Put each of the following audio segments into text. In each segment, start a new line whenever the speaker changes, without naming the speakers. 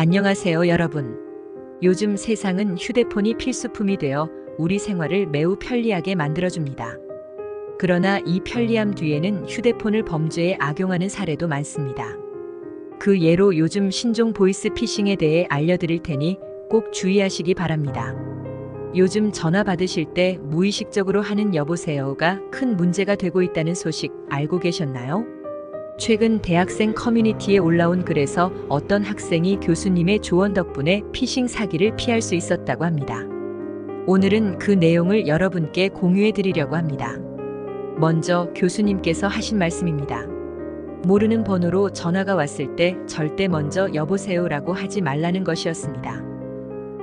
안녕하세요, 여러분. 요즘 세상은 휴대폰이 필수품이 되어 우리 생활을 매우 편리하게 만들어줍니다. 그러나 이 편리함 뒤에는 휴대폰을 범죄에 악용하는 사례도 많습니다. 그 예로 요즘 신종 보이스피싱에 대해 알려드릴 테니 꼭 주의하시기 바랍니다. 요즘 전화 받으실 때 무의식적으로 하는 여보세요가 큰 문제가 되고 있다는 소식 알고 계셨나요? 최근 대학생 커뮤니티에 올라온 글에서 어떤 학생이 교수님의 조언 덕분에 피싱 사기를 피할 수 있었다고 합니다. 오늘은 그 내용을 여러분께 공유해 드리려고 합니다. 먼저 교수님께서 하신 말씀입니다. 모르는 번호로 전화가 왔을 때 절대 먼저 여보세요라고 하지 말라는 것이었습니다.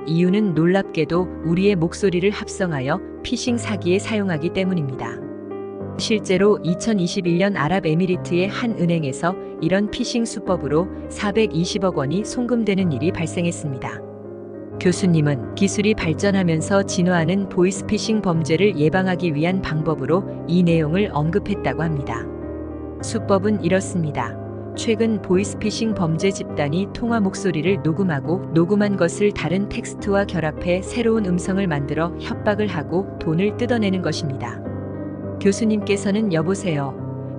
이유는 놀랍게도 우리의 목소리를 합성하여 피싱 사기에 사용하기 때문입니다. 실제로 2021년 아랍에미리트의 한 은행에서 이런 피싱 수법으로 420억 원이 송금되는 일이 발생했습니다. 교수님은 기술이 발전하면서 진화하는 보이스피싱 범죄를 예방하기 위한 방법으로 이 내용을 언급했다고 합니다. 수법은 이렇습니다. 최근 보이스피싱 범죄 집단이 통화 목소리를 녹음하고 녹음한 것을 다른 텍스트와 결합해 새로운 음성을 만들어 협박을 하고 돈을 뜯어내는 것입니다. 교수님께서는 여보세요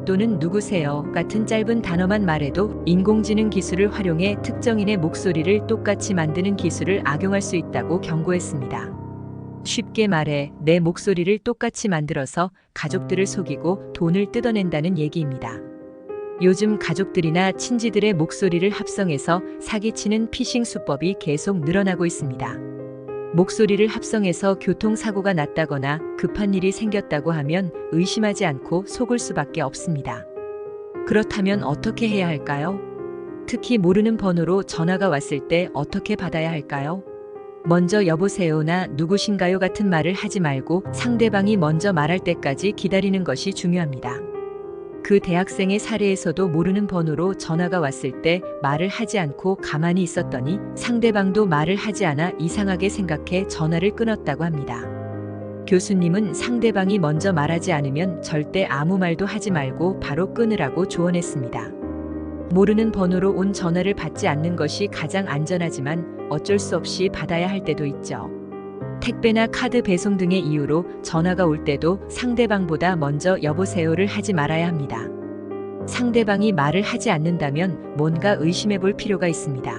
또는 누구세요 같은 짧은 단어만 말해도 인공지능 기술을 활용해 특정인의 목소리를 똑같이 만드는 기술을 악용할 수 있다고 경고했습니다. 쉽게 말해 내 목소리를 똑같이 만들어서 가족들을 속이고 돈을 뜯어낸다는 얘기입니다. 요즘 가족들이나 친지들의 목소리를 합성해서 사기치는 피싱 수법이 계속 늘어나고 있습니다. 목소리를 합성해서 교통사고가 났다거나 급한 일이 생겼다고 하면 의심하지 않고 속을 수밖에 없습니다. 그렇다면 어떻게 해야 할까요? 특히 모르는 번호로 전화가 왔을 때 어떻게 받아야 할까요? 먼저 여보세요나 누구신가요 같은 말을 하지 말고 상대방이 먼저 말할 때까지 기다리는 것이 중요합니다. 그 대학생의 사례에서도 모르는 번호로 전화가 왔을 때 말을 하지 않고 가만히 있었더니 상대방도 말을 하지 않아 이상하게 생각해 전화를 끊었다고 합니다. 교수님은 상대방이 먼저 말하지 않으면 절대 아무 말도 하지 말고 바로 끊으라고 조언했습니다. 모르는 번호로 온 전화를 받지 않는 것이 가장 안전하지만 어쩔 수 없이 받아야 할 때도 있죠. 택배나 카드 배송 등의 이유로 전화가 올 때도 상대방보다 먼저 여보세요를 하지 말아야 합니다. 상대방이 말을 하지 않는다면 뭔가 의심해 볼 필요가 있습니다.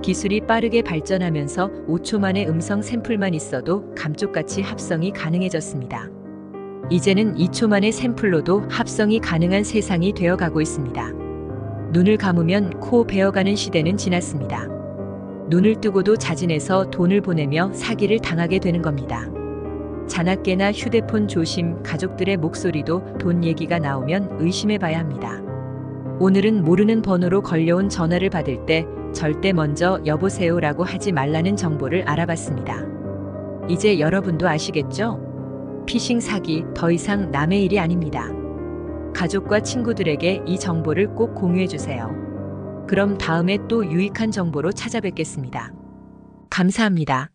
기술이 빠르게 발전하면서 5초 만의 음성 샘플만 있어도 감쪽같이 합성이 가능해졌습니다. 이제는 2초 만의 샘플로도 합성이 가능한 세상이 되어가고 있습니다. 눈을 감으면 코 베어가는 시대는 지났습니다. 눈을 뜨고도 자진해서 돈을 보내며 사기를 당하게 되는 겁니다. 자나깨나 휴대폰 조심, 가족들의 목소리도 돈 얘기가 나오면 의심해 봐야 합니다. 오늘은 모르는 번호로 걸려온 전화를 받을 때 절대 먼저 여보세요라고 하지 말라는 정보를 알아봤습니다. 이제 여러분도 아시겠죠? 피싱 사기 더 이상 남의 일이 아닙니다. 가족과 친구들에게 이 정보를 꼭 공유해 주세요. 그럼 다음에 또 유익한 정보로 찾아뵙겠습니다. 감사합니다.